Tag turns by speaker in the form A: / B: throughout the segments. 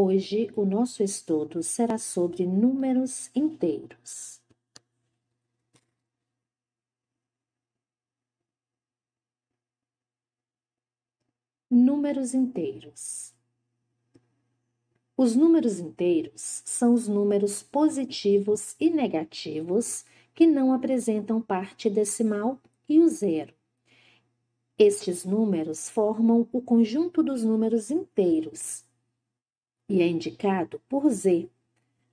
A: Hoje, o nosso estudo será sobre números inteiros. Números inteiros. Os números inteiros são os números positivos e negativos que não apresentam parte decimal e o zero. Estes números formam o conjunto dos números inteiros e é indicado por Z.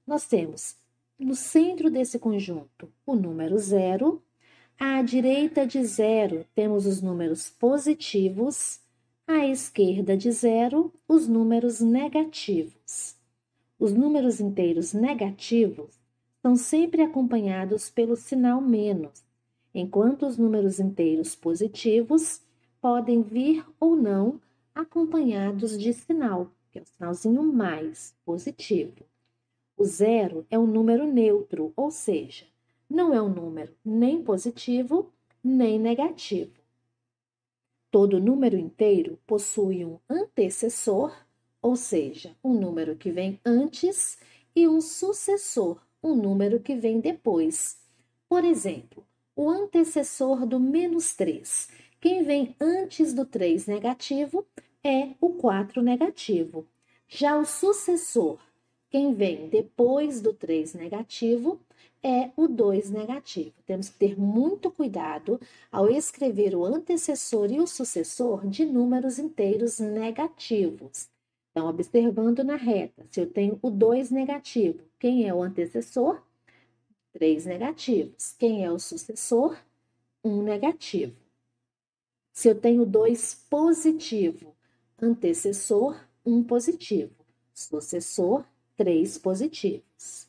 A: Nós temos no centro desse conjunto o número zero, à direita de zero temos os números positivos, à esquerda de zero, os números negativos. Os números inteiros negativos são sempre acompanhados pelo sinal menos, enquanto os números inteiros positivos podem vir ou não acompanhados de sinal, que é o sinalzinho mais positivo. O zero é um número neutro, ou seja, não é um número nem positivo nem negativo. Todo número inteiro possui um antecessor, ou seja, um número que vem antes, e um sucessor, um número que vem depois. Por exemplo, o antecessor do -3. Quem vem antes do 3 negativo é o 4 negativo. Já o sucessor, quem vem depois do 3 negativo, é o 2 negativo. Temos que ter muito cuidado ao escrever o antecessor e o sucessor de números inteiros negativos. Então, observando na reta, se eu tenho o 2 negativo, quem é o antecessor? 3 negativos. Quem é o sucessor? 1 negativo. Se eu tenho 2 positivo, antecessor, 1 positivo. Sucessor, 3 positivos.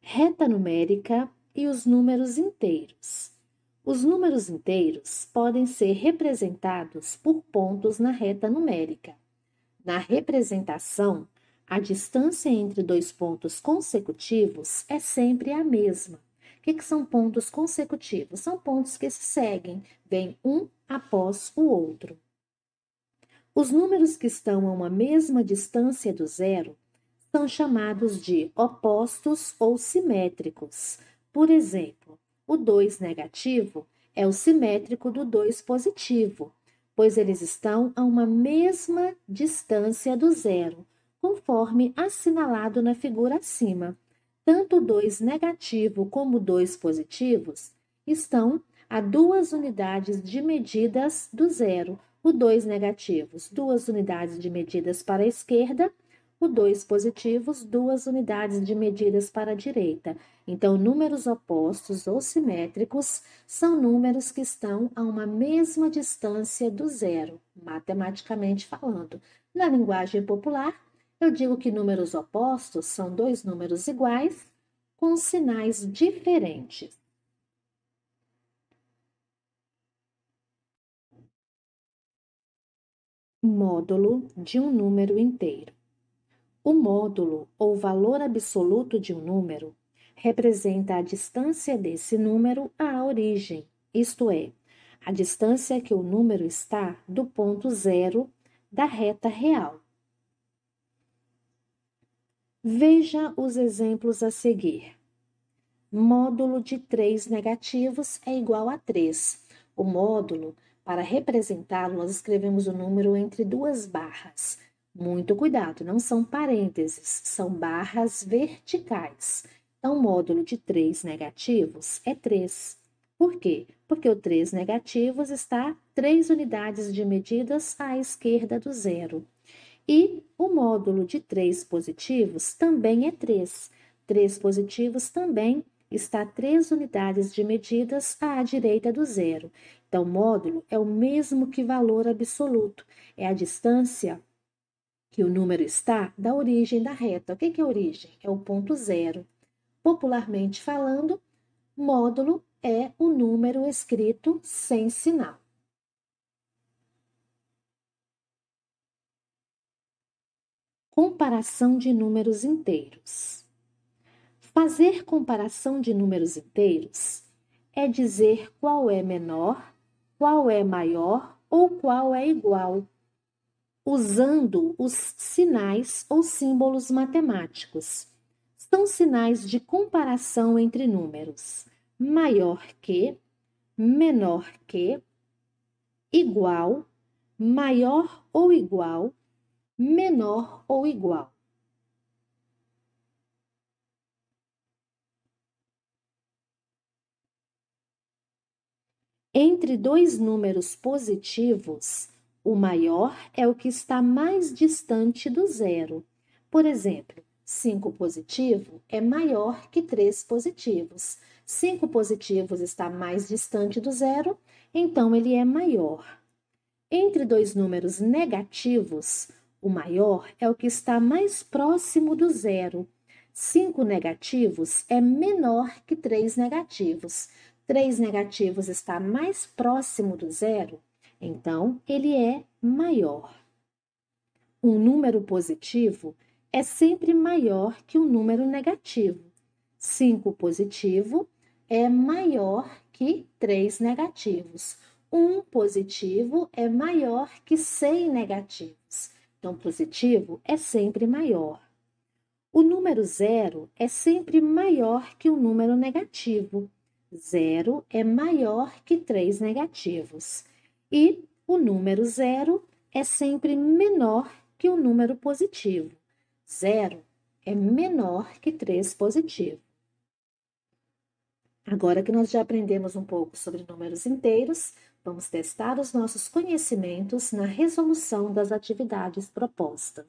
A: Reta numérica e os números inteiros. Os números inteiros podem ser representados por pontos na reta numérica. Na representação, a distância entre dois pontos consecutivos é sempre a mesma. O que são pontos consecutivos? São pontos que se seguem, vêm um após o outro. Os números que estão a uma mesma distância do zero são chamados de opostos ou simétricos. Por exemplo, o 2 negativo é o simétrico do 2 positivo, pois eles estão a uma mesma distância do zero, conforme assinalado na figura acima. Tanto o 2 negativo como o 2 positivos estão a 2 unidades de medidas do zero. O 2 negativos, 2 unidades de medidas para a esquerda, o 2 positivos, 2 unidades de medidas para a direita. Então, números opostos ou simétricos são números que estão a uma mesma distância do zero, matematicamente falando. Na linguagem popular, eu digo que números opostos são dois números iguais com sinais diferentes. Módulo de um número inteiro. O módulo, ou valor absoluto de um número, representa a distância desse número à origem, isto é, a distância que o número está do ponto zero da reta real. Veja os exemplos a seguir. Módulo de 3 negativos é igual a 3. O módulo, para representá-lo, nós escrevemos o número entre duas barras. Muito cuidado, não são parênteses, são barras verticais. Então, o módulo de 3 negativos é 3. Por quê? Porque o 3 negativos está 3 unidades de medidas à esquerda do zero. E o módulo de 3 positivos também é 3. 3 positivos também está 3 unidades de medidas à direita do zero. Então, o módulo é o mesmo que valor absoluto, é a distância que o número está da origem da reta. O que é origem? É o ponto zero. Popularmente falando, módulo é o número escrito sem sinal. Comparação de números inteiros. Fazer comparação de números inteiros é dizer qual é menor, qual é maior ou qual é igual. usando os sinais ou símbolos matemáticos. São sinais de comparação entre números: maior que, menor que, igual, maior ou igual, menor ou igual. Entre dois números positivos, o maior é o que está mais distante do zero. Por exemplo, 5 positivo é maior que 3 positivos. 5 positivos está mais distante do zero, então ele é maior. Entre dois números negativos, o maior é o que está mais próximo do zero. 5 negativos é menor que 3 negativos. 3 negativos está mais próximo do zero, então ele é maior. Um número positivo é sempre maior que um número negativo. 5 positivo é maior que 3 negativos. 1 positivo é maior que 100 negativos. Então, positivo é sempre maior. O número zero é sempre maior que o número negativo. 0 é maior que 3 negativos. E o número zero é sempre menor que o número positivo. 0 é menor que 3 positivo. Agora que nós já aprendemos um pouco sobre números inteiros, vamos testar os nossos conhecimentos na resolução das atividades propostas.